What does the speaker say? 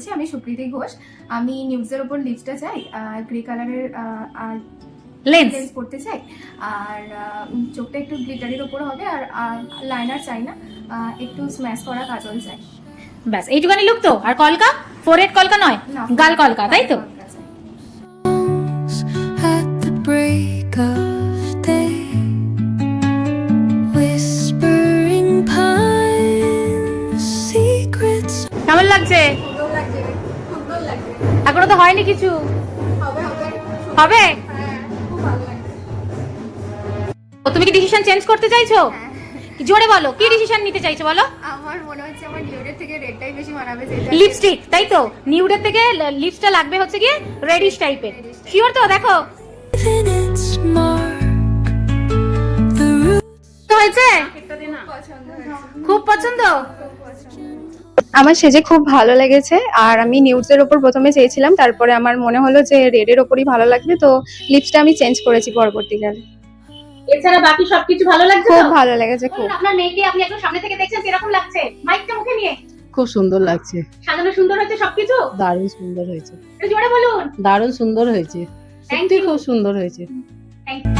বলছি, আমি সুপ্রীতি ঘোষ। আমি নিউজের ওপর লিপসটা চাই, গ্রে কালারের লেন্স পড়তে চাই, আর চোখটা একটু গ্লিটারের ওপর হবে, আর লাইনার চাই না, একটু স্ম্যাশ করা কাজল চাই। ব্যাস এইটুখানি লুক তো? আর কলকা? ফোরহেড কলকা নয়, গাল কলকা, তাই তো? At the break of day, whispering pines, secrets. কেমন লাগছে? এখনো তো হয়নি কিছু, হবে? ও তুমি কি ডিসিশন চেঞ্জ করতে চাইছো? জোরে বলো, কি ডিসিশন নিতে চাইছো বলো? আমার মনে হচ্ছে আমার নিউডের থেকে রেডটাই বেশি মানাবে। লিপস্টিক, তাই তো? নিউডের থেকে লিপসটা লাগবে হচ্ছে কি রেডিশ টাইপের। শিওর তো? দেখো In its mark, the roots হয়েছে, খুব পছন্দ। আমার সেজে খুব ভালো লেগেছে, আর আমি নিউডসের ওপর প্রথমে চেয়েছিলাম, তারপরে আমার মনে হলো যে রেডের ওপরই ভালো লাগবে, তো লিপসটা আমি চেঞ্জ করেছি পরবর্তীকালে। এছাড়া বাকি সবকিছু ভালো লাগছে খুব তো? ভালো লেগেছে খুব। আপনার মেয়েকে আপনি একটু সামনে থেকে দেখছেন, কিরকম লাগছে মাইকটা মুখে নিয়ে? খুব সুন্দর লাগছে, সাজানো সুন্দর হয়েছে সবকিছু? দারুণ সুন্দর হয়েছে, একটু জোরে বলুন। দারুণ সুন্দর হয়েছে, Thank সত্যি you. খুব সুন্দর হয়েছে। Thank you.